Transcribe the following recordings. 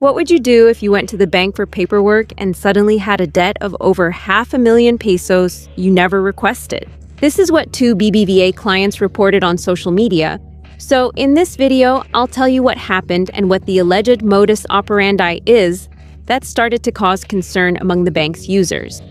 What would you do if you went to the bank for paperwork and suddenly had a debt of over 500,000 pesos you never requested? This is what two BBVA clients reported on social media. So in this video, I'll tell you what happened and what the alleged modus operandi is that started to cause concern among the bank's users.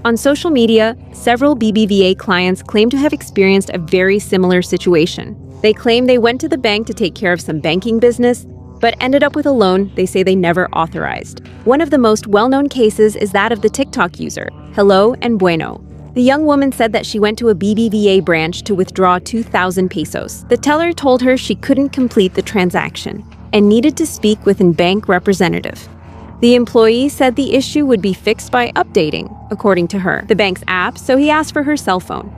On social media, several BBVA clients claim to have experienced a very similar situation. They claim they went to the bank to take care of some banking business, but ended up with a loan they say they never authorized. One of the most well-known cases is that of the TikTok user, Hello and Bueno. The young woman said that she went to a BBVA branch to withdraw 2,000 pesos. The teller told her she couldn't complete the transaction and needed to speak with a bank representative. The employee said the issue would be fixed by updating, according to her, the bank's app, so he asked for her cell phone.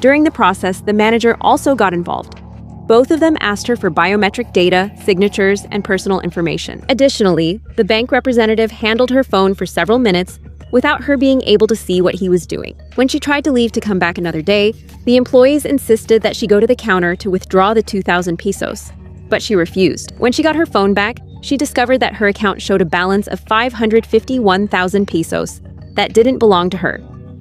During the process, the manager also got involved. Both of them asked her for biometric data, signatures, and personal information. Additionally, the bank representative handled her phone for several minutes without her being able to see what he was doing. When she tried to leave to come back another day, the employees insisted that she go to the counter to withdraw the 2,000 pesos, but she refused. When she got her phone back, she discovered that her account showed a balance of 551,000 pesos that didn't belong to her.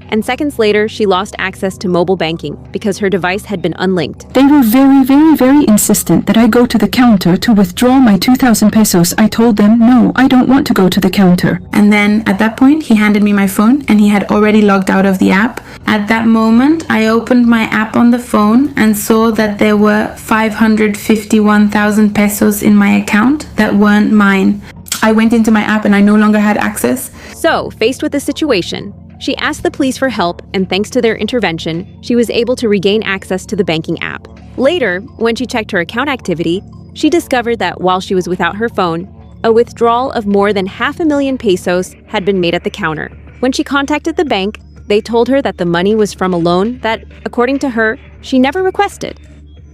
And seconds later, she lost access to mobile banking because her device had been unlinked. They were very insistent that I go to the counter to withdraw my 2,000 pesos. I told them, no, I don't want to go to the counter. And then at that point, he handed me my phone and he had already logged out of the app. At that moment, I opened my app on the phone and saw that there were 551,000 pesos in my account that weren't mine. I went into my app and I no longer had access. So, faced with the situation, she asked the police for help, and thanks to their intervention, she was able to regain access to the banking app. Later, when she checked her account activity, she discovered that while she was without her phone, a withdrawal of more than 500,000 pesos had been made at the counter. When she contacted the bank, they told her that the money was from a loan that, according to her, she never requested.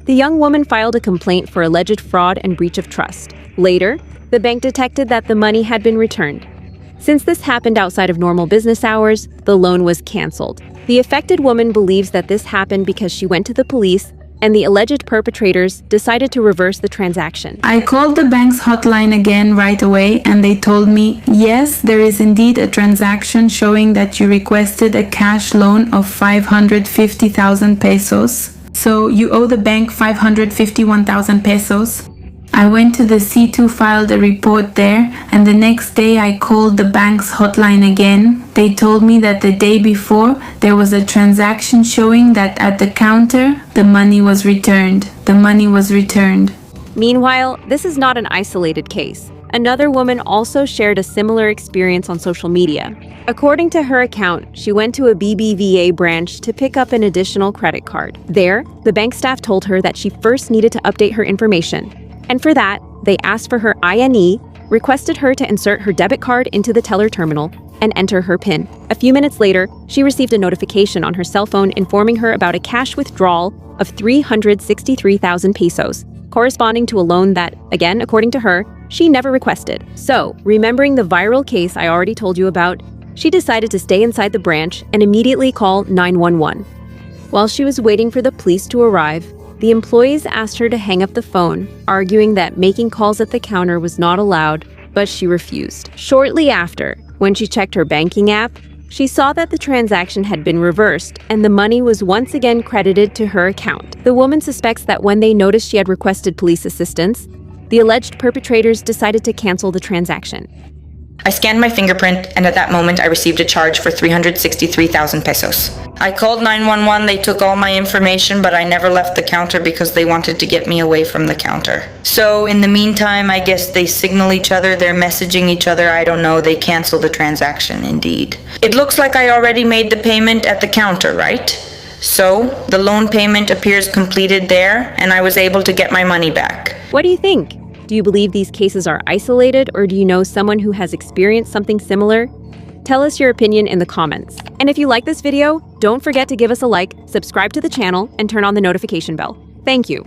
The young woman filed a complaint for alleged fraud and breach of trust. Later, the bank detected that the money had been returned. Since this happened outside of normal business hours, the loan was canceled. The affected woman believes that this happened because she went to the police and the alleged perpetrators decided to reverse the transaction. I called the bank's hotline again right away and they told me, yes, there is indeed a transaction showing that you requested a cash loan of 550,000 pesos. So you owe the bank 551,000 pesos. I went to the C2, filed a report there, and the next day I called the bank's hotline again. They told me that the day before there was a transaction showing that at the counter the money was returned. Meanwhile, this is not an isolated case. Another woman also shared a similar experience on social media. According to her account, she went to a BBVA branch to pick up an additional credit card. There, the bank staff told her that she first needed to update her information. And for that, they asked for her INE, requested her to insert her debit card into the teller terminal, and enter her PIN. A few minutes later, she received a notification on her cell phone informing her about a cash withdrawal of 363,000 pesos, corresponding to a loan that, again, according to her, she never requested. So, remembering the viral case I already told you about, she decided to stay inside the branch and immediately call 911. While she was waiting for the police to arrive, the employees asked her to hang up the phone, arguing that making calls at the counter was not allowed, but she refused. Shortly after, when she checked her banking app, she saw that the transaction had been reversed and the money was once again credited to her account. The woman suspects that when they noticed she had requested police assistance, the alleged perpetrators decided to cancel the transaction. I scanned my fingerprint, and at that moment I received a charge for 363,000 pesos. I called 911, they took all my information, but I never left the counter because they wanted to get me away from the counter. So in the meantime, I guess they signal each other, they're messaging each other, I don't know, they cancel the transaction indeed. It looks like I already made the payment at the counter, right? So the loan payment appears completed there, and I was able to get my money back. What do you think? Do you believe these cases are isolated, or do you know someone who has experienced something similar? Tell us your opinion in the comments. And if you like this video, don't forget to give us a like, subscribe to the channel, and turn on the notification bell. Thank you.